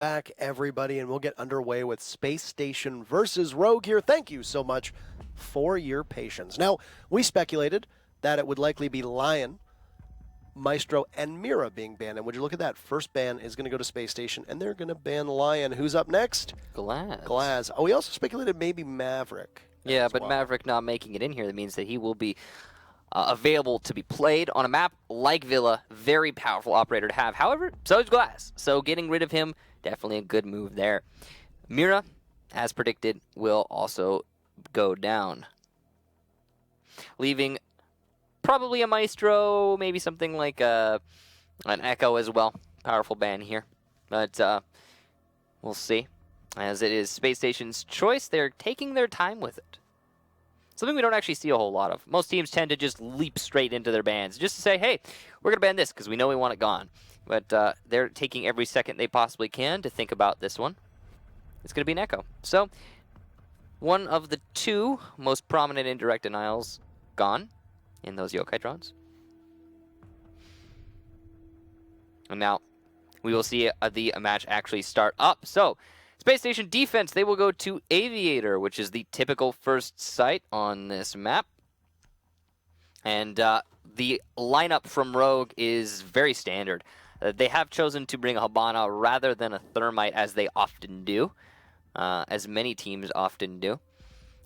Back, everybody, and we'll get underway with Space Station versus Rogue here. Thank you so much for your patience. Now, we speculated that it would likely be Lion, Maestro, and Mira being banned. And would you look at that? First ban is going to go to Space Station, and they're going to ban Lion. Who's up next? Glaz. Oh, we also speculated maybe Maverick. Yeah, but Maverick not making it in here, that means that he will be available to be played on a map like Villa. Very powerful operator to have. However, so is Glaz. So getting rid of him, definitely a good move there. Mira, as predicted, will also go down, leaving probably a Maestro, maybe something like an Echo as well. Powerful ban here, but we'll see. As it is Space Station's choice, they're taking their time with it. Something we don't actually see a whole lot of. Most teams tend to just leap straight into their bans, just to say, hey, we're going to ban this because we know we want it gone. But they're taking every second they possibly can to think about this one. It's going to be an Echo. So, one of the two most prominent indirect denials gone in those yokai drones. And now, we will see the match actually start up. So, Space Station defense, they will go to Aviator, which is the typical first site on this map. And the lineup from Rogue is very standard. They have chosen to bring a Habana rather than a Thermite, as they often do, as many teams often do.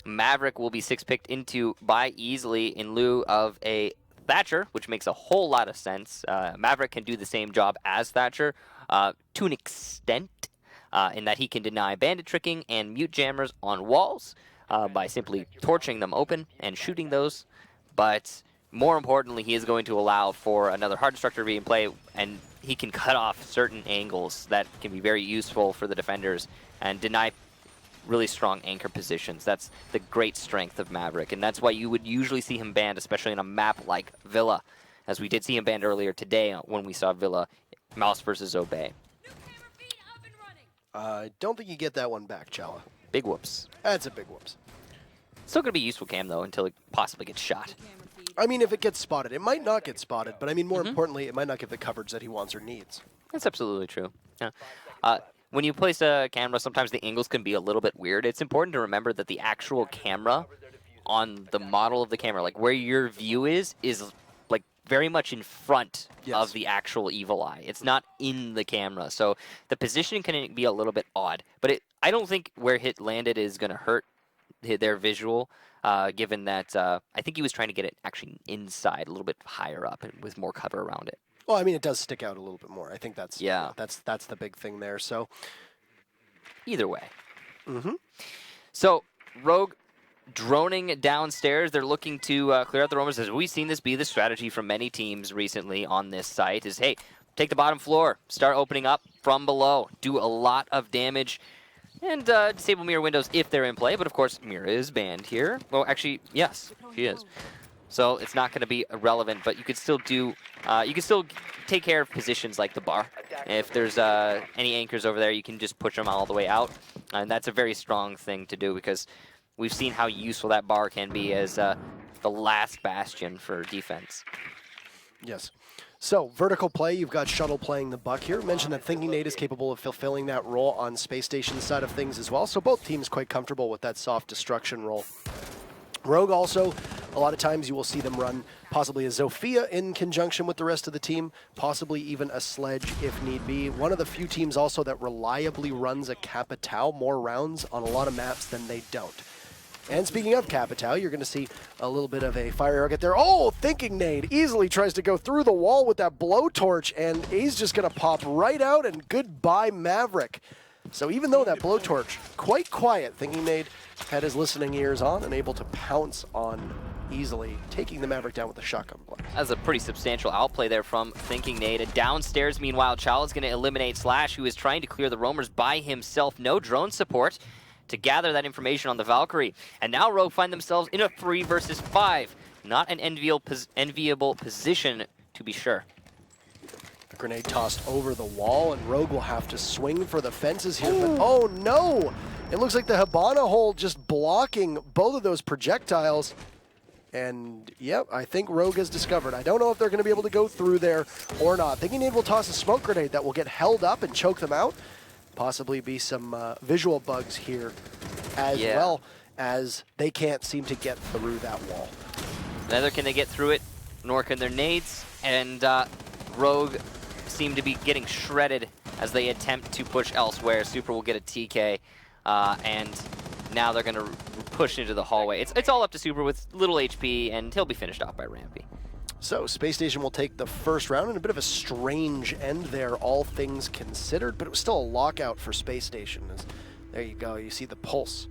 Maverick will be 6-picked into by Easily in lieu of a Thatcher, which makes a whole lot of sense. Maverick can do the same job as Thatcher to an extent, in that he can deny bandit tricking and mute jammers on walls by simply torching them open and shooting those. But more importantly, he is going to allow for another hard destructor to be in play, and he can cut off certain angles that can be very useful for the defenders and deny really strong anchor positions. That's the great strength of Maverick, and that's why you would usually see him banned, especially in a map like Villa, as we did see him banned earlier today when we saw Villa Mouse versus Obey. I don't think you get that one back, Chala. Big whoops. That's a big whoops. Still going to be useful cam, though, until it possibly gets shot. I mean, if it gets spotted. It might not get spotted, but I mean, more importantly, it might not get the coverage that he wants or needs. That's absolutely true. Yeah. When you place a camera, sometimes the angles can be a little bit weird. It's important to remember that the actual camera on the model of the camera, like where your view is like very much in front of the actual evil eye. It's not in the camera. So the position can be a little bit odd, but I don't think where hit landed is going to hurt their visual, given that I think he was trying to get it actually inside, a little bit higher up and with more cover around it. Well, I mean, it does stick out a little bit more. I think that's that's the big thing there. So either way. So Rogue droning downstairs. They're looking to clear out the roamers. As we've seen this be the strategy from many teams recently on this site is, hey, take the bottom floor, start opening up from below, do a lot of damage, and disable mirror windows if they're in play. But of course, mirror is banned here. Well, actually, yes, she is. So it's not going to be irrelevant, but you could still do, you can still take care of positions like the bar. If there's any anchors over there, you can just push them all the way out. And that's a very strong thing to do because we've seen how useful that bar can be as the last bastion for defense. Yes. So, vertical play, you've got Shuttle playing the buck here. Mentioned that Thinking Nate is capable of fulfilling that role on Space Station side of things as well. So both teams quite comfortable with that soft destruction role. Rogue also, a lot of times you will see them run possibly a Zofia in conjunction with the rest of the team, possibly even a Sledge if need be. One of the few teams also that reliably runs a Capitao more rounds on a lot of maps than they don't. And speaking of Capitao, you're going to see a little bit of a fire arrow get there. Oh, Thinking Nade easily tries to go through the wall with that blowtorch, and he's just going to pop right out, and goodbye Maverick. So even though that blowtorch, quite quiet, Thinking Nade had his listening ears on and able to pounce on Easily, taking the Maverick down with a shotgun blast. That's a pretty substantial outplay there from Thinking Nade. And downstairs, meanwhile, Chow is going to eliminate Slash, who is trying to clear the roamers by himself. No drone support to gather that information on the Valkyrie. And now Rogue find themselves in a 3 versus 5. Not an enviable position, to be sure. A grenade tossed over the wall, and Rogue will have to swing for the fences here. But oh no! It looks like the Habana hole just blocking both of those projectiles. And yep, I think Rogue has discovered. I don't know if they're going to be able to go through there or not. Thinking Nade will toss a smoke grenade that will get held up and choke them out. possibly be some visual bugs here as well, as they can't seem to get through that wall. Neither can they get through it, nor can their nades, and Rogue seem to be getting shredded as they attempt to push elsewhere. Super will get a TK, and now they're going to push into the hallway. It's all up to Super with little HP, and he'll be finished off by Rampy. So Spacestation will take the first round, and a bit of a strange end there, all things considered, but it was still a lockout for Spacestation. There you go, you see the pulse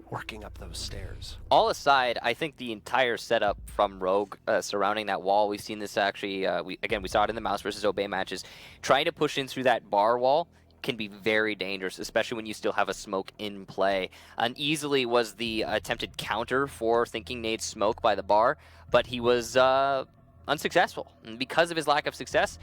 working up those stairs. All aside, I think the entire setup from Rogue surrounding that wall, we've seen this actually, we saw it in the Mouse versus Obey matches, trying to push in through that bar wall can be very dangerous, especially when you still have a smoke in play. Uneasily was the attempted counter for Thinking Nade's smoke by the bar, but he was unsuccessful. And because of his lack of success,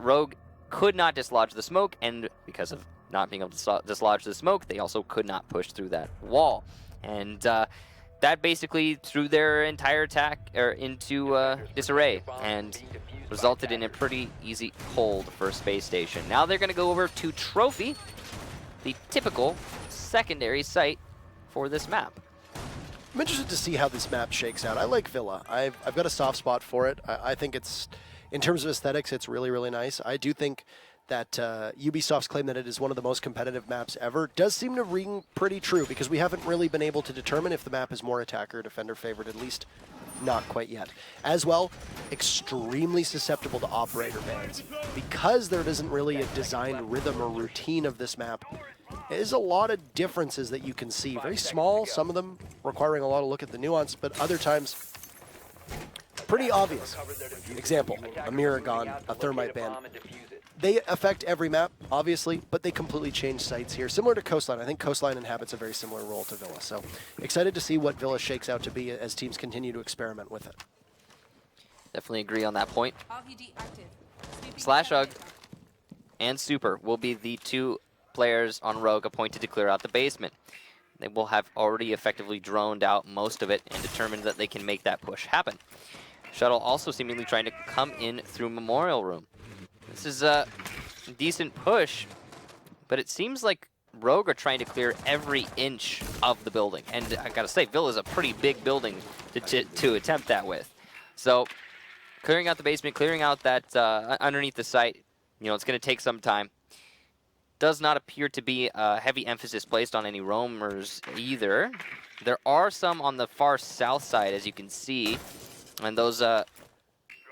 Rogue could not dislodge the smoke, and because of not being able to dislodge the smoke, they also could not push through that wall. And that basically threw their entire attack into disarray and resulted in a pretty easy hold for Space Station. Now they're going to go over to Trophy, the typical secondary site for this map. I'm interested to see how this map shakes out. I like Villa. I've got a soft spot for it. I think it's, in terms of aesthetics, it's really, really nice. I do think that Ubisoft's claim that it is one of the most competitive maps ever does seem to ring pretty true, because we haven't really been able to determine if the map is more attacker or defender favored, at least not quite yet. As well, extremely susceptible to operator bans. Because there isn't really a designed rhythm or routine of this map, there's a lot of differences that you can see. Very small, some of them requiring a lot of look at the nuance, but other times pretty obvious. Example, a mirror gone, a thermite ban. They affect every map, obviously, but they completely change sites here. Similar to Coastline. I think Coastline inhabits a very similar role to Villa. So excited to see what Villa shakes out to be as teams continue to experiment with it. Definitely agree on that point. Slashug and Super will be the two players on Rogue appointed to clear out the basement. They will have already effectively droned out most of it and determined that they can make that push happen. Shuttle also seemingly trying to come in through Memorial Room. This is a decent push, but it seems like Rogue are trying to clear every inch of the building. And I gotta say, Villa is a pretty big building to attempt that with. So clearing out the basement, clearing out that underneath the site, you know, it's gonna take some time. Does not appear to be a heavy emphasis placed on any roamers either. There are some on the far south side, as you can see, and those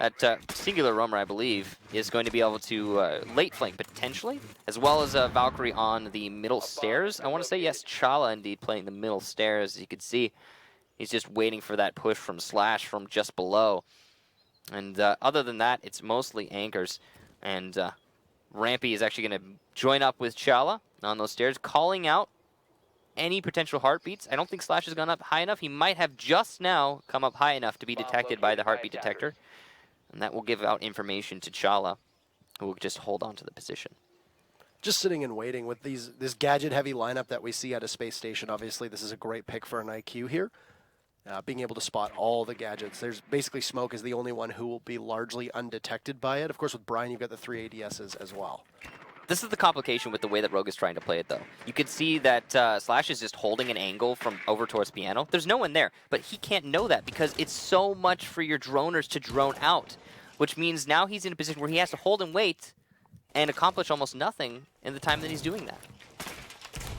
that singular roamer, I believe, is going to be able to late flank potentially, as well as Valkyrie on the middle stairs. I want to say yes, Chala indeed playing the middle stairs. As you can see, he's just waiting for that push from Slash from just below. And other than that, it's mostly anchors. And Rampy is actually going to join up with Chala on those stairs, calling out any potential heartbeats. I don't think Slash has gone up high enough. He might have just now come up high enough to be detected by the heartbeat detector. And that will give out information to Chala, who will just hold on to the position. Just sitting and waiting with this gadget-heavy lineup that we see at a Space Station. Obviously, this is a great pick for an IQ here. Being able to spot all the gadgets. There's basically Smoke is the only one who will be largely undetected by it. Of course, with Brian, you've got the 3 ADSs as well. This is the complication with the way that Rogue is trying to play it, though. You could see that Slash is just holding an angle from over towards Piano. There's no one there, but he can't know that because it's so much for your droners to drone out, which means now he's in a position where he has to hold and wait and accomplish almost nothing in the time that he's doing that.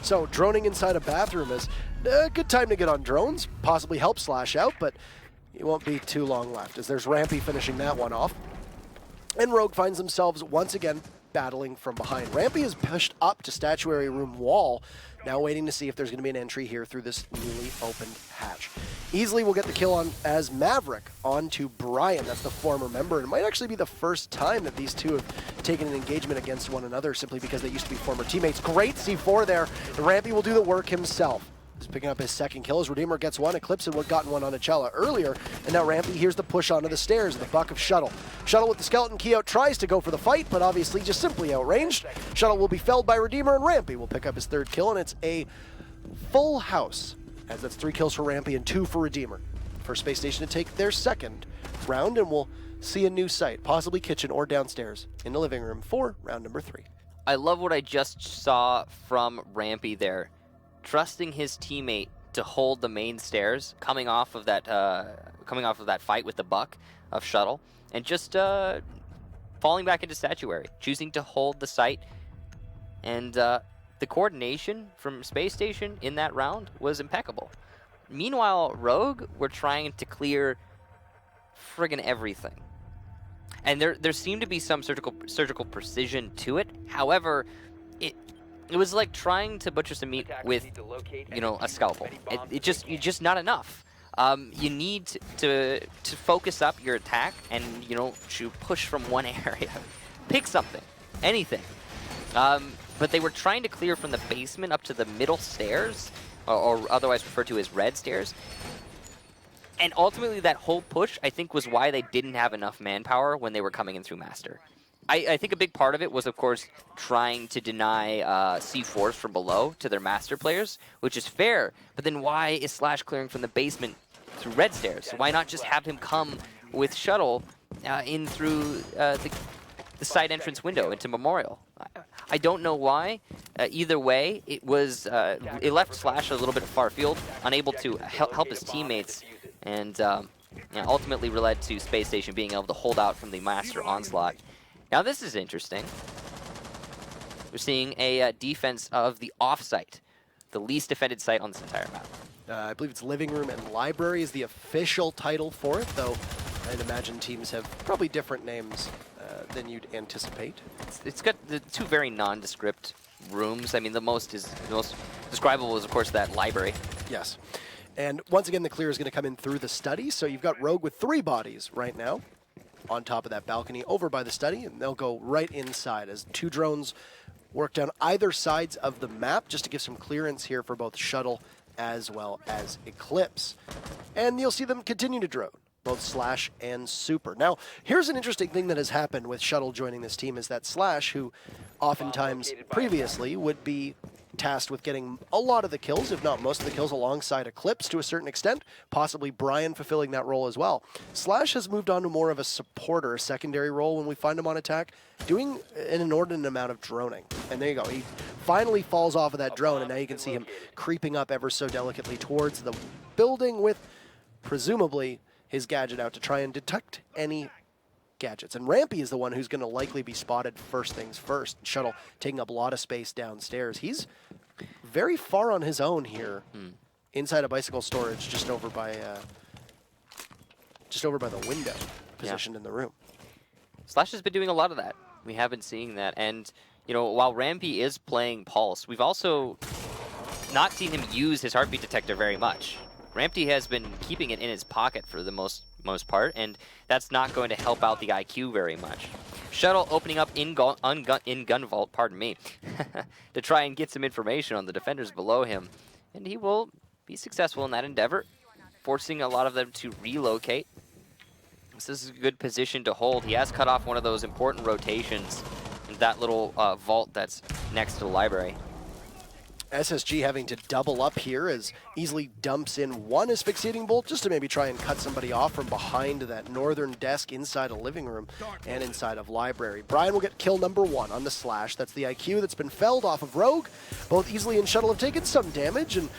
So droning inside a bathroom is a good time to get on drones, possibly help Slash out, but it won't be too long left as there's Rampy finishing that one off. And Rogue finds themselves once again battling from behind. Rampy is pushed up to statuary room wall, now waiting to see if there's going to be an entry here through this newly opened hatch. Easily will get the kill on as Maverick onto Brian. That's the former member. And it might actually be the first time that these two have taken an engagement against one another simply because they used to be former teammates. Great C4 there. And Rampy will do the work himself. He's picking up his second kill as Redeemer gets one, eclipsing what gotten one on Chala earlier, and now Rampy hears the push onto the stairs, the buck of Shuttle. Shuttle with the skeleton key out tries to go for the fight, but obviously just simply outranged. Shuttle will be felled by Redeemer, and Rampy will pick up his third kill, and it's a full house, as that's 3 kills for Rampy and 2 for Redeemer. For Space Station to take their second round, and we'll see a new site, possibly kitchen or downstairs, in the living room for round number 3. I love what I just saw from Rampy there. Trusting his teammate to hold the main stairs, coming off of that fight with the buck of Shuttle, and just falling back into statuary, choosing to hold the site. And the coordination from Spacestation in that round was impeccable. Meanwhile, Rogue were trying to clear friggin' everything. And there seemed to be some surgical precision to it. However, it was like trying to butcher some meat with, a scalpel. You're just not enough. You need to focus up your attack and, to push from one area. Pick something, anything. But they were trying to clear from the basement up to the middle stairs, or otherwise referred to as red stairs. And ultimately, that whole push, I think, was why they didn't have enough manpower when they were coming in through Master. I think a big part of it was, of course, trying to deny C4s from below to their Master players, which is fair. But then why is Slash clearing from the basement through red stairs? Why not just have him come with Shuttle in through the side entrance window into Memorial? I don't know why. Either way, it left Slash a little bit far field, unable to help his teammates, and ultimately led to Spacestation being able to hold out from the Master onslaught. Now this is interesting. We're seeing a defense of the off-site, the least defended site on this entire map. I believe it's Living Room and Library is the official title for it, though I'd imagine teams have probably different names than you'd anticipate. It's got the two very nondescript rooms. I mean, the most describable is, of course, that library. Yes. And once again, the clear is going to come in through the study, so you've got Rogue with 3 bodies right now on top of that balcony over by the study, and they'll go right inside as 2 drones work down either sides of the map just to give some clearance here for both Shuttle as well as Eclipse. And you'll see them continue to drone, both Slash and Super. Now, here's an interesting thing that has happened with Shuttle joining this team is that Slash, who oftentimes previously would be tasked with getting a lot of the kills, if not most of the kills, alongside Eclipse to a certain extent, possibly Brian fulfilling that role as well. Slash has moved on to more of a supporter, a secondary role when we find him on attack, doing an inordinate amount of droning. And there you go. He finally falls off of that drone, and now you can see him creeping up ever so delicately towards the building with, presumably, his gadget out to try and detect any gadgets. And Rampy is the one who's going to likely be spotted first things first. Shuttle taking up a lot of space downstairs. He's very far on his own here, inside a bicycle storage, just over by the window, positioned in the room. Slash has been doing a lot of that. We have been seeing that, and while Rampy is playing Pulse, we've also not seen him use his heartbeat detector very much. Rampy has been keeping it in his pocket for the most part, and that's not going to help out the IQ very much. Shuttle opening up in gun vault, pardon me, to try and get some information on the defenders below him, and he will be successful in that endeavor, forcing a lot of them to relocate. This is a good position to hold. He has cut off one of those important rotations in that little vault that's next to the library. SSG having to double up here as easily dumps in 1 asphyxiating bolt just to maybe try and cut somebody off from behind that northern desk inside a living room and inside of library. Brian will get kill number 1 on the Slash. That's the IQ that's been felled off of Rogue. Both Easily and Shuttle have taken some damage and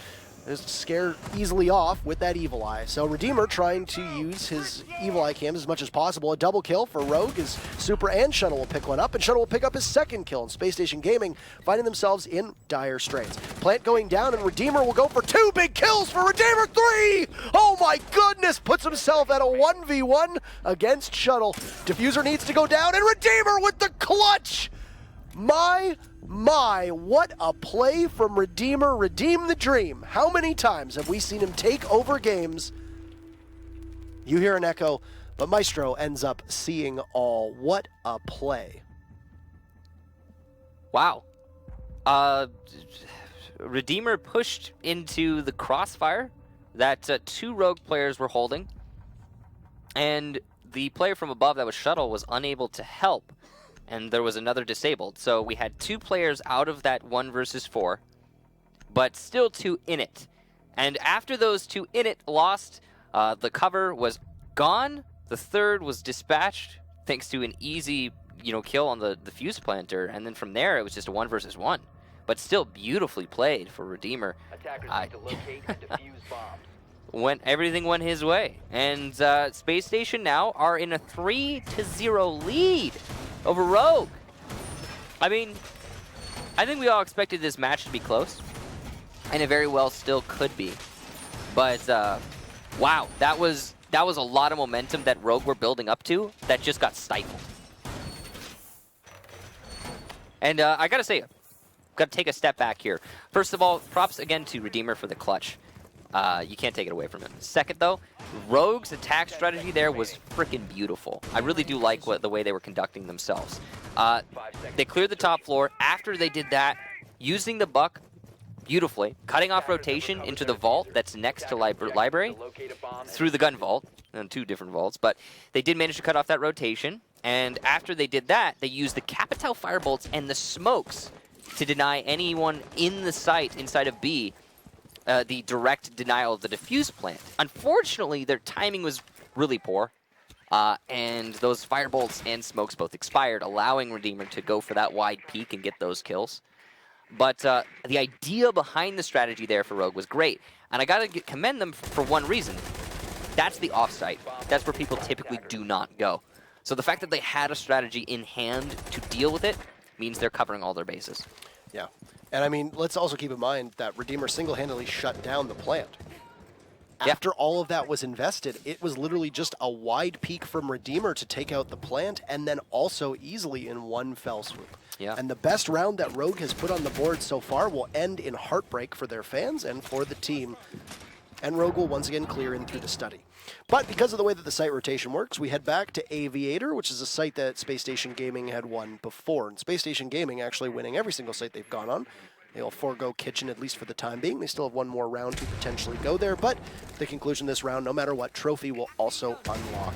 is scared easily off with that Evil Eye. So Redeemer trying to use his Evil Eye cams as much as possible. A double kill for Rogue as Super and Shuttle will pick one up, and Shuttle will pick up his 2nd kill, and Space Station Gaming finding themselves in dire straits. Plant going down, and Redeemer will go for 2 big kills for Redeemer. 3! Oh my goodness! Puts himself at a 1v1 against Shuttle. Diffuser needs to go down, and Redeemer with the clutch! My, what a play from Redeemer. Redeem the dream. How many times have we seen him take over games? You hear an echo, but Maestro ends up seeing all. What a play. Wow. Redeemer pushed into the crossfire that 2 Rogue players were holding, and the player from above that was Shuttle was unable to help. And there was another disabled. So we had 2 players out of that 1 versus 4, but still 2 in it. And after those 2 in it lost, the cover was gone. The 3rd was dispatched thanks to an easy, kill on the fuse planter, and then from there it was just a 1 versus 1. But still beautifully played for Redeemer. Attackers need to locate and defuse bombs. Everything went his way. And Space Station now are in a 3-0 lead over Rogue. I mean, I think we all expected this match to be close, and it very well still could be. But wow, that was a lot of momentum that Rogue were building up to that just got stifled. And I gotta say, got to take a step back here. First of all, props again to Redeemer for the clutch. You can't take it away from him. Second, though, Rogue's attack strategy there was freaking beautiful. I really do like the way they were conducting themselves. They cleared the top floor. After they did that, using the buck beautifully, cutting off rotation into the vault that's next to library, through the gun vault, and 2 different vaults, but they did manage to cut off that rotation. And after they did that, they used the Capital Firebolts and the smokes to deny anyone in the site inside of B the direct denial of the defuse plant. Unfortunately, their timing was really poor, and those firebolts and smokes both expired, allowing Redeemer to go for that wide peek and get those kills. But the idea behind the strategy there for Rogue was great, and I gotta commend them for one reason. That's the offsite. That's where people typically do not go. So the fact that they had a strategy in hand to deal with it means they're covering all their bases. Yeah. And I mean, let's also keep in mind that Redeemer single-handedly shut down the plant. Yeah. After all of that was invested, it was literally just a wide peak from Redeemer to take out the plant, and then also easily in one fell swoop. Yeah. And the best round that Rogue has put on the board so far will end in heartbreak for their fans and for the team. And Rogue will once again clear in through the study. But because of the way that the site rotation works, we head back to Aviator, which is a site that Space Station Gaming had won before. And Space Station Gaming actually winning every single site they've gone on. They'll forego Kitchen, at least for the time being. They still have one more round to potentially go there, but the conclusion of this round, no matter what, Trophy will also unlock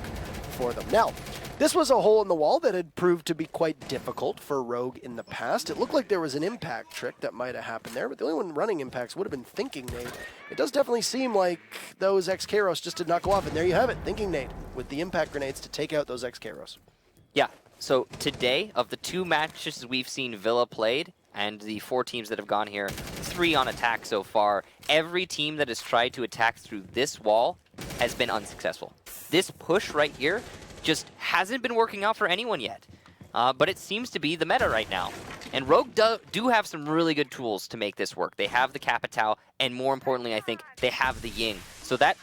for them. Now, this was a hole in the wall that had proved to be quite difficult for Rogue in the past. It looked like there was an impact trick that might have happened there, but the only one running impacts would have been Thinking Nade. It does definitely seem like those X-Kairos just did not go off, and there you have it, Thinking Nade, with the impact grenades to take out those X-Kairos. Yeah, so today, of the 2 matches we've seen Villa played, and the 4 teams that have gone here, 3 on attack so far, every team that has tried to attack through this wall has been unsuccessful. This push right here just hasn't been working out for anyone yet. But it seems to be the meta right now. And Rogue do have some really good tools to make this work. They have the Capitao, and more importantly, I think, they have the Ying. So that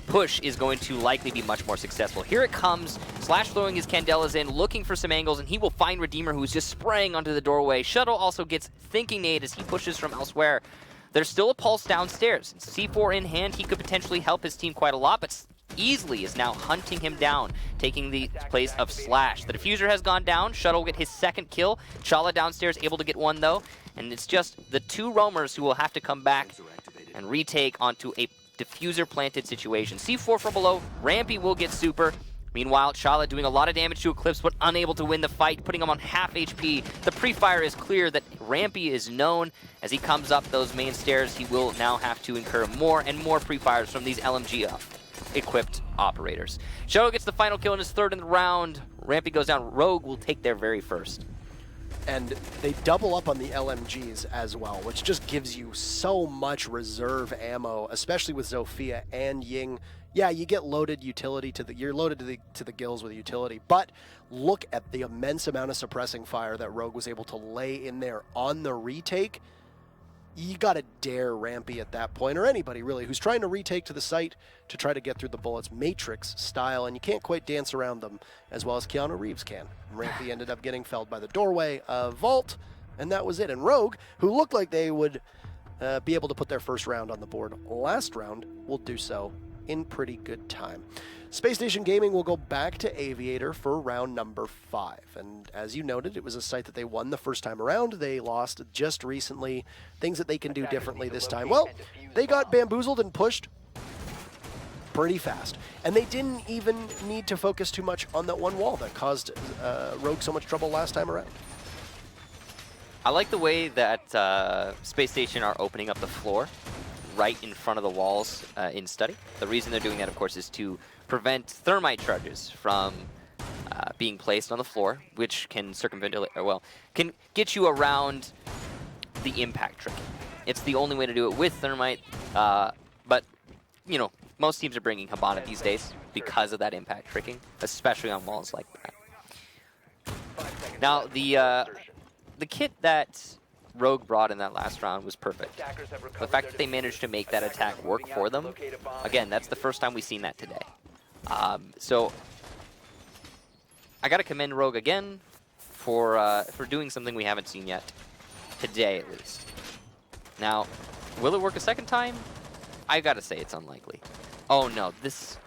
push is going to likely be much more successful. Here it comes, Slash throwing his Candelas in, looking for some angles, and he will find Redeemer, who's just spraying onto the doorway. Shuttle also gets Thinking Nade as he pushes from elsewhere. There's still a pulse downstairs. C4 in hand, he could potentially help his team quite a lot, but easily is now hunting him down, taking the place of Slash. The diffuser has gone down. Shuttle will get his 2nd kill. Chala downstairs able to get 1 though, and it's just the 2 roamers who will have to come back and retake onto a diffuser planted situation. C4 from below, Rampy will get super. Meanwhile, Chala doing a lot of damage to Eclipse, but unable to win the fight, putting him on half HP. The pre-fire is clear that Rampy is known. As he comes up those main stairs, he will now have to incur more and more pre-fires from these LMG equipped operators. Shuttle gets the final kill in his 3rd in the round. Rampy goes down. Rogue will take their very first. And they double up on the LMGs as well, which just gives you so much reserve ammo, especially with Zofia and Ying. Yeah, you get loaded utility you're loaded to the gills with utility, but look at the immense amount of suppressing fire that Rogue was able to lay in there on the retake. You gotta dare Rampy at that point, or anybody really who's trying to retake to the site to try to get through the bullets, Matrix style, and you can't quite dance around them as well as Keanu Reeves can. Rampy ended up getting felled by the doorway vault, and that was it. And Rogue, who looked like they would be able to put their first round on the board last round, will do so in pretty good time. Space Station Gaming will go back to Aviator for round number 5. And as you noted, it was a site that they won the first time around. They lost just recently. Things that they can do differently this time. Well, they got bamboozled and pushed pretty fast. And they didn't even need to focus too much on that one wall that caused Rogue so much trouble last time around. I like the way that Space Station are opening up the floor right in front of the walls in study. The reason they're doing that, of course, is to prevent thermite charges from being placed on the floor, which can can get you around the impact trick. It's the only way to do it with Thermite, but, you know, most teams are bringing Hibana these days because of that impact tricking, especially on walls like that. Now, the kit that Rogue brought in that last round was perfect. The fact that they managed to make that attack work for them, again, that's the first time we've seen that today. So I got to commend Rogue again for doing something we haven't seen yet, today at least. Now, will it work a second time? I got to say it's unlikely. Oh no,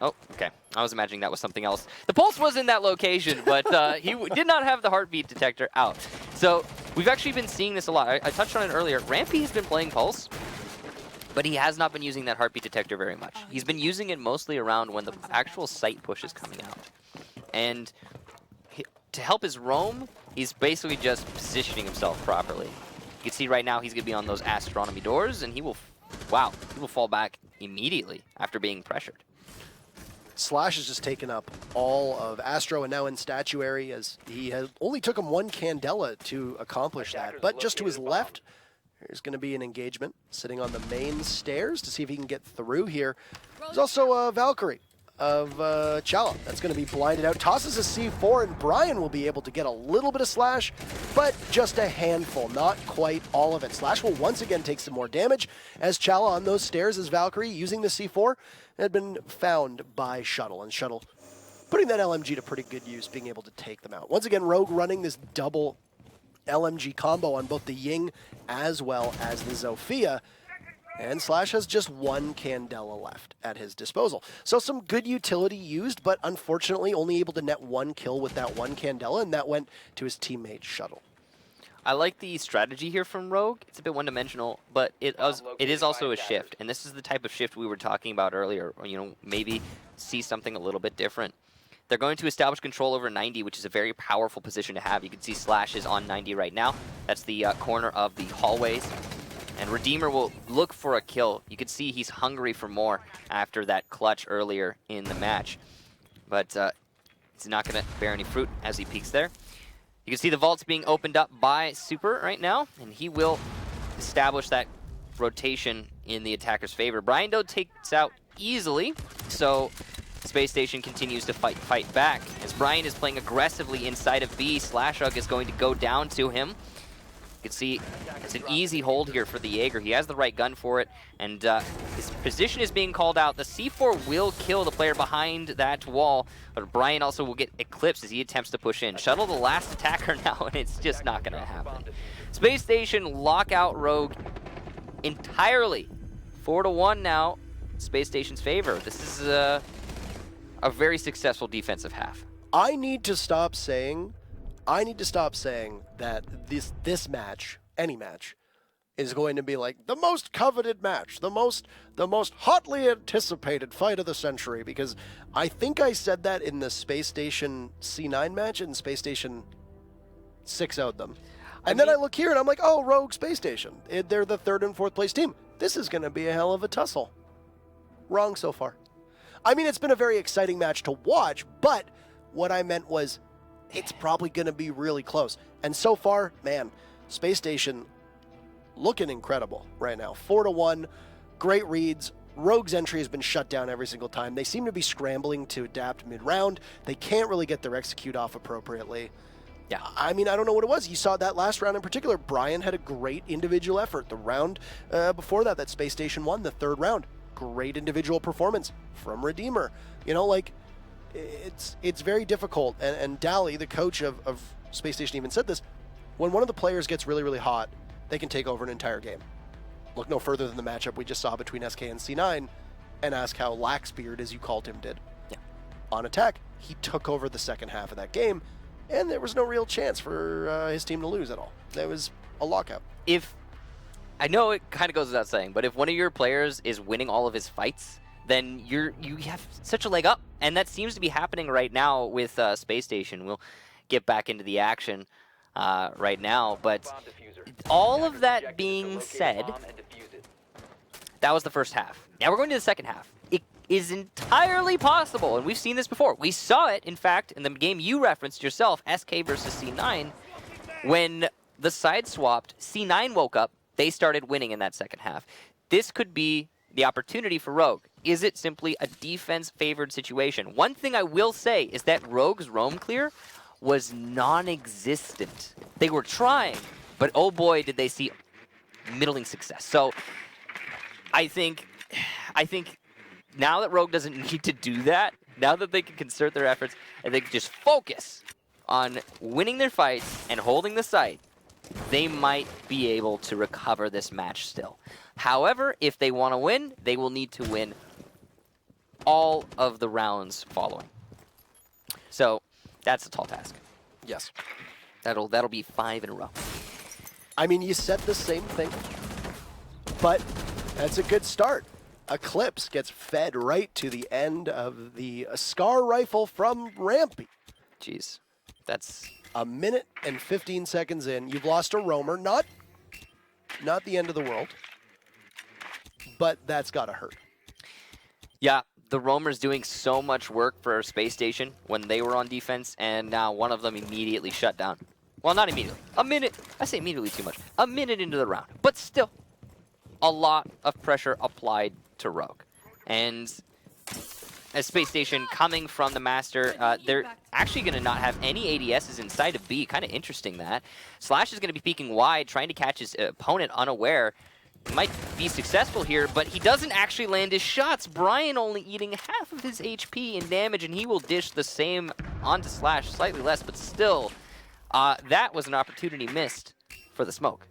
oh, okay. I was imagining that was something else. The pulse was in that location, but he did not have the heartbeat detector out. So we've actually been seeing this a lot. I touched on it earlier. Rampy has been playing pulse, but he has not been using that heartbeat detector very much. He's been using it mostly around when the actual site push is coming out. And to help his roam, he's basically just positioning himself properly. You can see right now he's going to be on those astronomy doors, and he will fall back immediately after being pressured. Slash has just taken up all of Astro and now in Statuary, as he has only took him one Candela to accomplish that. But just to his left, there's going to be an engagement sitting on the main stairs to see if he can get through here. There's also a Valkyrie of Chala that's going to be blinded out. Tosses a C4, and Brian will be able to get a little bit of Slash, but just a handful, not quite all of it. Slash will once again take some more damage as Chala on those stairs as Valkyrie using the C4 had been found by Shuttle, and Shuttle putting that LMG to pretty good use, being able to take them out. Once again, Rogue running this double LMG combo on both the Ying as well as the Zofia. And Slash has just one Candela left at his disposal. So some good utility used, but unfortunately only able to net one kill with that one Candela, and that went to his teammate Shuttle. I like the strategy here from Rogue. It's a bit one-dimensional, but it is also a shift. And this is the type of shift we were talking about earlier, or, you know, maybe see something a little bit different. They're going to establish control over 90, which is a very powerful position to have. You can see Slash is on 90 right now. That's the corner of the hallways. And Redeemer will look for a kill. You can see he's hungry for more after that clutch earlier in the match. But it's not going to bear any fruit as he peeks there. You can see the vaults being opened up by Super right now, and he will establish that rotation in the attacker's favor. Brian Doe takes out easily, so Space Station continues to fight back. As Brian is playing aggressively inside of B, Slashug is going to go down to him. You can see it's an easy hold here for the Jaeger. He has the right gun for it, and his position is being called out. The C4 will kill the player behind that wall, but Brian also will get eclipsed as he attempts to push in. Shuttle the last attacker now, and it's just not going to happen. Space Station lock out Rogue entirely. 4-1 now, Space Station's favor. This is a very successful defensive half. I need to stop saying that this match, any match, is going to be like the most coveted match, the most hotly anticipated fight of the century, because I think I said that in the Space Station C9 match, and Space Station 6-0'd them. And then I look here and I'm like, oh, Rogue Space Station. They're the 3rd and 4th place team. This is going to be a hell of a tussle. Wrong so far. I mean, it's been a very exciting match to watch, but what I meant was it's probably going to be really close. And so far, man, Space Station looking incredible right now. 4-1, great reads. Rogue's entry has been shut down every single time. They seem to be scrambling to adapt mid-round. They can't really get their execute off appropriately. Yeah, I mean, I don't know what it was. You saw that last round in particular. Brian had a great individual effort. The round before that Space Station won, the 3rd round. Great individual performance from Redeemer. You know, like, it's very difficult, and Dally, the coach of Space Station, even said this: when one of the players gets really, really hot, they can take over an entire game. Look no further than the matchup we just saw between SK and C9, and ask how Laxbeard, as you called him, did. Yeah. On attack, he took over the second half of that game, and there was no real chance for his team to lose at all. There was a lockout. I know it kind of goes without saying, but if one of your players is winning all of his fights, then you have such a leg up, and that seems to be happening right now with Space Station. We'll get back into the action right now, but all of that being said, that was the first half. Now we're going to the second half. is entirely possible, and we've seen this before. We saw it, in fact, in the game you referenced yourself, SK versus C9, when the side swapped, C9 woke up, they started winning in that second half. This could be the opportunity for Rogue. Is it simply a defense-favored situation? One thing I will say is that Rogue's roam clear was non-existent. They were trying, but oh boy, did they see middling success. So I think now that Rogue doesn't need to do that, now that they can concert their efforts and they can just focus on winning their fights and holding the site, they might be able to recover this match still. However, if they want to win, they will need to win all of the rounds following. So that's a tall task. Yes. That'll be 5 in a row. I mean, you said the same thing, but that's a good start. Eclipse gets fed right to the end of the Scar rifle from Rampy. Jeez, that's... A minute and 15 seconds in, you've lost a roamer. Not the end of the world, but that's gotta hurt. Yeah, the roamer's doing so much work for Space Station when they were on defense, and now one of them immediately shut down. Well, not immediately. A minute. I say immediately too much. A minute into the round, but still, a lot of pressure applied to Rogue, and as Space Station coming from the Master, they're actually going to not have any ADSs inside of B. Kind of interesting that. Slash is going to be peeking wide, trying to catch his opponent unaware. Might be successful here, but he doesn't actually land his shots. Brian only eating half of his HP in damage, and he will dish the same onto Slash, slightly less, but still, that was an opportunity missed for the smoke.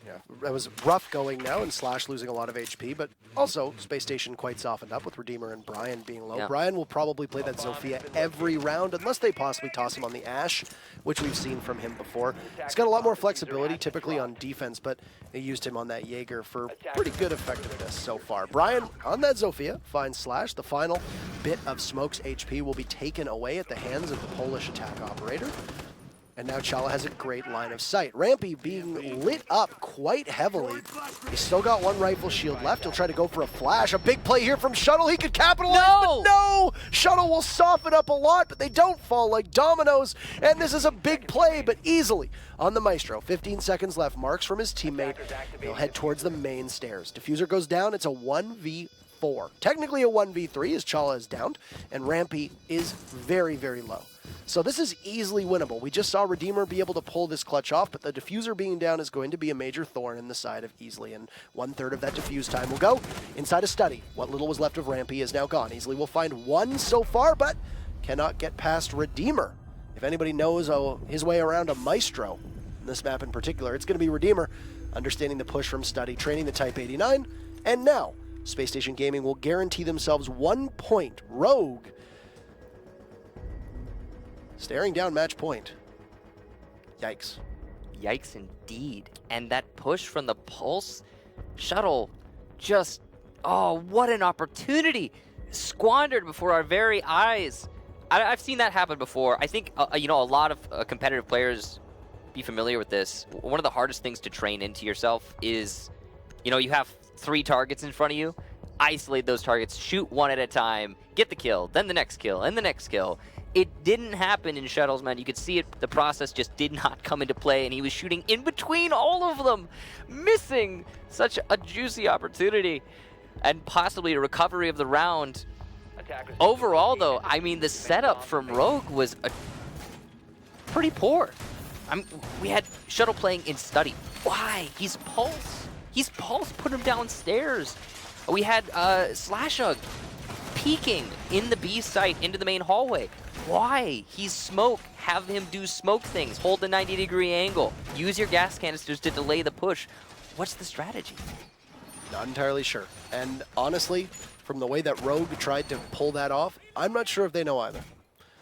Yeah, that was rough going now, and Slash losing a lot of HP, but also Space Station quite softened up with Redeemer and Brian being low. Yeah. Brian will probably play that Zofia every round, unless they possibly toss him on the Ashe, which we've seen from him before. He's got a lot more flexibility, typically on defense, but they used him on that Jaeger for pretty good effectiveness so far. Brian on that Zofia finds Slash. The final bit of Smoke's HP will be taken away at the hands of the Polish attack operator. And now Chala has a great line of sight. Rampy being lit up quite heavily. He's still got one rifle shield left. He'll try to go for a flash. A big play here from Shuttle. He could capitalize, No! but no! Shuttle will soften up a lot, but they don't fall like dominoes. And this is a big play, but easily on the Maestro. 15 seconds left. Marks from his teammate. He'll head towards the main stairs. Diffuser goes down. It's a 1v4. Technically a 1v3 as Chala is downed, and Rampy is very, very low. So this is easily winnable. We just saw Redeemer be able to pull this clutch off, but the diffuser being down is going to be a major thorn in the side of Easily, and 1/3 of that diffuse time will go inside a study. What little was left of Rampy is now gone. Easily will find one so far, but cannot get past Redeemer. If anybody knows his way around a Maestro, in this map in particular, it's going to be Redeemer, understanding the push from study, training the Type 89, and now Space Station Gaming will guarantee themselves 1 point. Rogue staring down match point. Yikes. Yikes indeed. And that push from the Pulse Shuttle, just, oh, what an opportunity. Squandered before our very eyes. I've seen that happen before. I think, you know, a lot of competitive players be familiar with this. One of the hardest things to train into yourself is, you know, you have 3 targets in front of you. Isolate those targets, shoot one at a time, get the kill, then the next kill, and the next kill. It didn't happen in Shuttles, man. You could see it, the process just did not come into play, and he was shooting in between all of them, missing such a juicy opportunity, and possibly a recovery of the round. Overall, though, I mean, the setup from Rogue was pretty poor. We had Shuttle playing in study. Why? He's Pulse. He's Pulse. Put him downstairs. We had Slashug peeking in the B site into the main hallway. Why? He's Smoke. Have him do Smoke things. Hold the 90-degree angle. Use your gas canisters to delay the push. What's the strategy? Not entirely sure. And honestly, from the way that Rogue tried to pull that off, I'm not sure if they know either.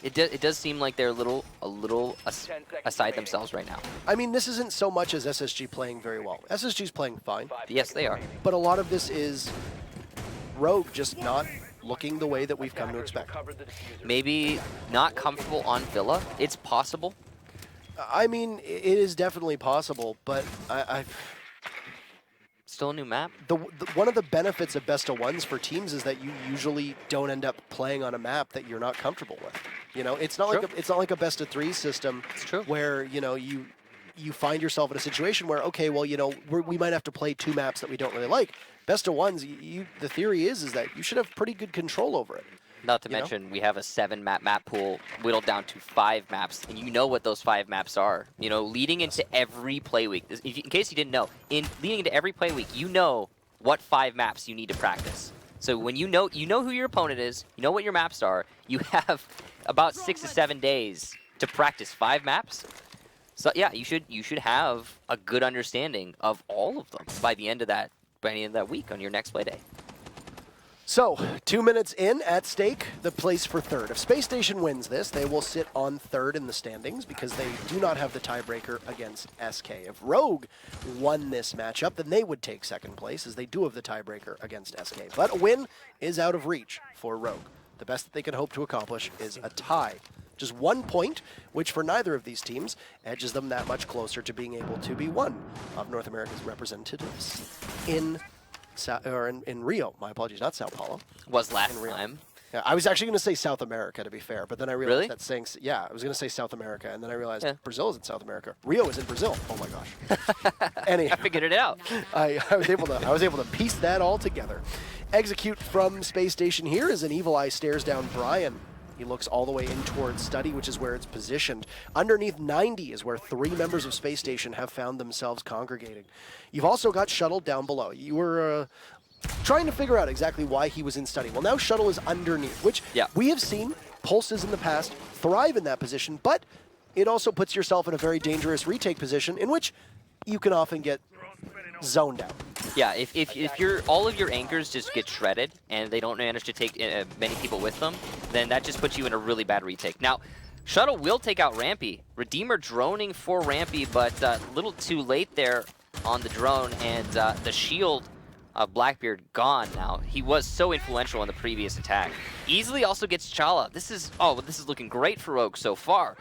It does seem like they're a little aside themselves right now. I mean, this isn't so much as SSG playing very well. SSG's playing fine. Yes, they are. But a lot of this is Rogue just not looking the way that we've come to expect. Maybe not comfortable on Villa. It's possible. I mean, it is definitely possible, but Still a new map? One of the benefits of best of ones for teams is that you usually don't end up playing on a map that you're not comfortable with. You know, it's not like a best of three system where, you know, you find yourself in a situation where, okay, well, you know, we might have to play two maps that we don't really like. Best of ones, the theory is that you should have pretty good control over it. Not to mention, we have a 7-map pool whittled down to 5 maps, and you know what those 5 maps are. You know, leading into every play week, in case you didn't know, leading into every play week, you know what 5 maps you need to practice. So when you know who your opponent is, you know what your maps are, you have about 6 to 7 days to practice 5 maps. So yeah, you should have a good understanding of all of them by the end of that week on your next play day. So, 2 minutes in, at stake, the place for third. If Space Station wins this, they will sit on third in the standings because they do not have the tiebreaker against SK. If Rogue won this matchup, then they would take second place as they do have the tiebreaker against SK. But a win is out of reach for Rogue. The best that they can hope to accomplish is a tie. Just 1 point, which for neither of these teams edges them that much closer to being able to be one of North America's representatives in Rio. My apologies, not Sao Paulo. Was last time. Yeah, I was actually going to say South America, to be fair, but then I realized really? that saying, I was going to say South America, and then I realized Brazil is in South America. Rio is in Brazil. Oh my gosh. Anyhow, I figured it out. I was able to piece that all together. Execute from Space Station here as an Evil Eye stares down Brian. He looks all the way in towards Study, which is where it's positioned. Underneath 90 is where 3 members of Space Station have found themselves congregating. You've also got Shuttle down below. You were trying to figure out exactly why he was in Study. Well, now Shuttle is underneath, which we have seen Pulses in the past thrive in that position, but it also puts yourself in a very dangerous retake position in which you can often get zoned out. Yeah, if all of your anchors just get shredded and they don't manage to take many people with them, then that just puts you in a really bad retake. Now, Shuttle will take out Rampy. Redeemer droning for Rampy, but a little too late there on the drone, and the shield of Blackbeard gone now. He was so influential in the previous attack. Easily also gets Chala. This is looking great for Rogue so far.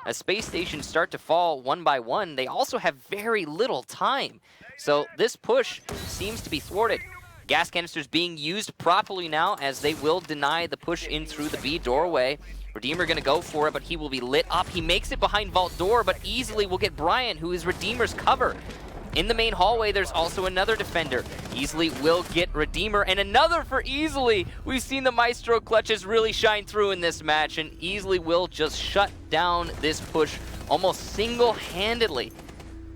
As Space Stations start to fall one by one, they also have very little time. So this push seems to be thwarted. Gas canisters being used properly now as they will deny the push in through the B doorway. Redeemer going to go for it, but he will be lit up. He makes it behind Vault Door, but easily will get Brian, who is Redeemer's cover. In the main hallway, there's also another defender. Easily will get Redeemer, and another for Easily. We've seen the Maestro clutches really shine through in this match, and Easily will just shut down this push almost single-handedly.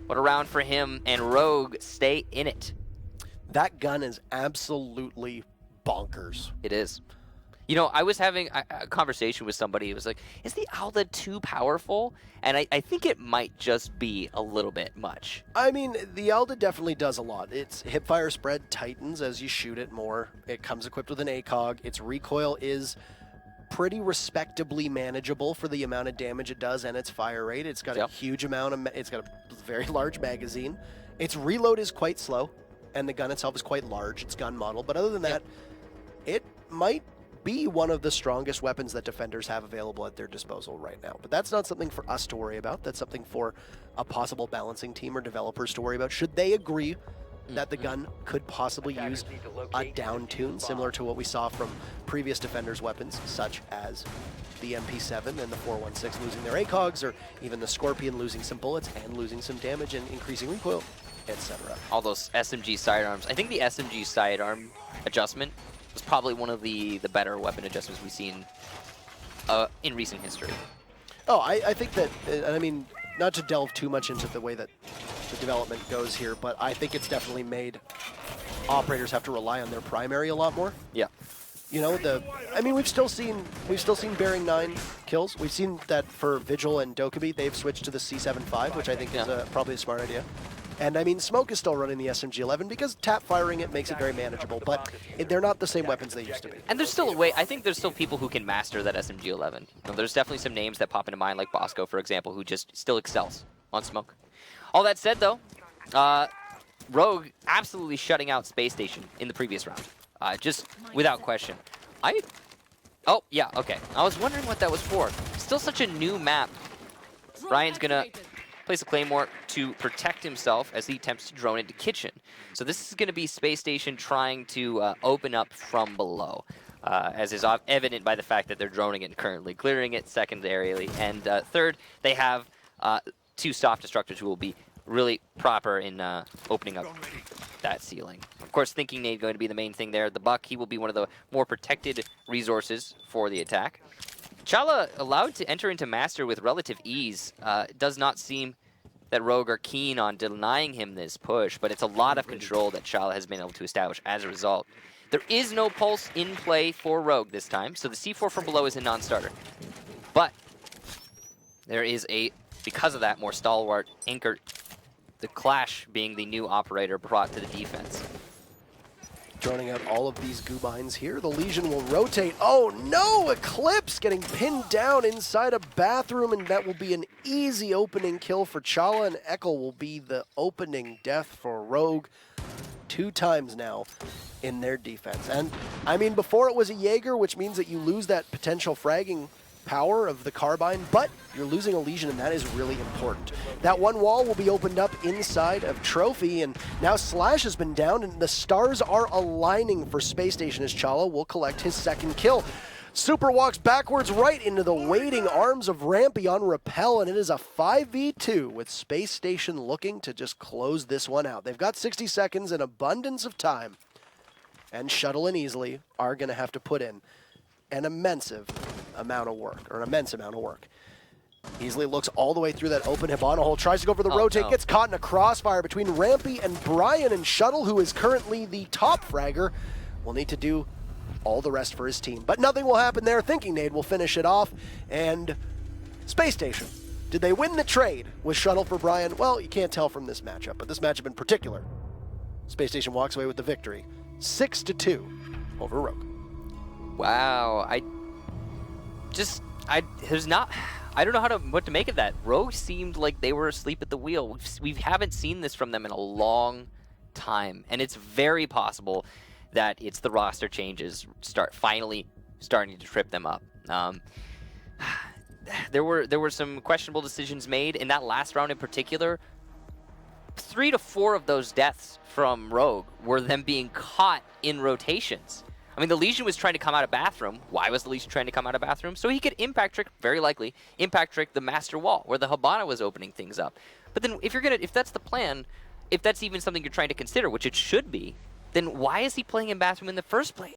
What a round for him, and Rogue stay in it. That gun is absolutely bonkers. It is. You know, I was having a conversation with somebody who was like, is the Alda too powerful? And I think it might just be a little bit much. I mean, the Alda definitely does a lot. Its hipfire spread tightens as you shoot it more. It comes equipped with an ACOG. Its recoil is pretty respectably manageable for the amount of damage it does and its fire rate. It's got a huge amount of, it's got a very large magazine. Its reload is quite slow, and the gun itself is quite large, its gun model. But other than that, it might be one of the strongest weapons that defenders have available at their disposal right now. But that's not something for us to worry about. That's something for a possible balancing team or developers to worry about. Should they agree that the gun could possibly use a down tune, similar to what we saw from previous defenders' weapons, such as the MP7 and the 416 losing their ACOGs, or even the Scorpion losing some bullets and losing some damage and increasing recoil, etc. All those SMG sidearms. I think the SMG sidearm adjustment was probably one of the better weapon adjustments we've seen in recent history. Oh, I think that, I mean, not to delve too much into the way that the development goes here, but I think it's definitely made operators have to rely on their primary a lot more. Yeah. You know, I mean, we've still seen Bearing 9 kills. We've seen that for Vigil and Dokkaebi, they've switched to the C75, which I think is probably a smart idea. And I mean, Smoke is still running the SMG-11 because tap firing it makes it very manageable, but they're not the same weapons they used to be. And there's still a way, I think there's still people who can master that SMG-11. You know, there's definitely some names that pop into mind, like Bosco, for example, who just still excels on Smoke. All that said, though, Rogue absolutely shutting out Space Station in the previous round. Just without question. Oh, yeah, okay. I was wondering what that was for. Still such a new map. Brian's gonna place a Claymore to protect himself as he attempts to drone into Kitchen. So this is going to be Space Station trying to open up from below, as is evident by the fact that they're droning it and currently clearing it secondarily. And third, they have 2 soft destructors who will be really proper in opening up that ceiling. Of course, Thinking Nade going to be the main thing there. The Buck, he will be one of the more protected resources for the attack. Chala allowed to enter into Master with relative ease. It does not seem that Rogue are keen on denying him this push, but it's a lot of control that Chala has been able to establish as a result. There is no pulse in play for Rogue this time, so the C4 from below is a non-starter. But there is a, because of that, more stalwart anchor. The Clash being the new operator brought to the defense. Droning out all of these Goobines here. The Legion will rotate. Oh no! Eclipse getting pinned down inside a bathroom, and that will be an easy opening kill for Chala, and Echo will be the opening death for Rogue 2 times now in their defense. And I mean, before it was a Jaeger, which means that you lose that potential fragging power of the Carbine, but you're losing a Legion, and that is really important. That one wall will be opened up inside of Trophy, and now Slash has been down, and the stars are aligning for Space Station as Chala will collect his 2nd kill. Super walks backwards right into the waiting arms of Rampy on Repel, and it is a 5v2 with Space Station looking to just close this one out. They've got 60 seconds and abundance of time, and Shuttle and Easily are going to have to put in an immense amount of work. Easily looks all the way through that open Hibana hole, tries to go for the rotate, no. Gets caught in a crossfire between Rampy and Brian, and Shuttle, who is currently the top fragger, will need to do all the rest for his team. But nothing will happen there. Thinking Nade will finish it off, and Space Station. Did they win the trade with Shuttle for Brian? Well, you can't tell from this matchup, but this matchup in particular, Space Station walks away with the victory, 6-2 over Rogue. Wow, I don't know what to make of that. Rogue seemed like they were asleep at the wheel. We haven't seen this from them in a long time, and it's very possible that it's the roster changes finally starting to trip them up. There were some questionable decisions made in that last round in particular. 3 to 4 of those deaths from Rogue were them being caught in rotations. I mean, the Legion was trying to come out of bathroom. Why was the Legion trying to come out of bathroom? So he could impact trick, very likely, impact trick the master wall, where the Hibana was opening things up. But then if that's the plan, if that's even something you're trying to consider, which it should be, then why is he playing in bathroom in the first place?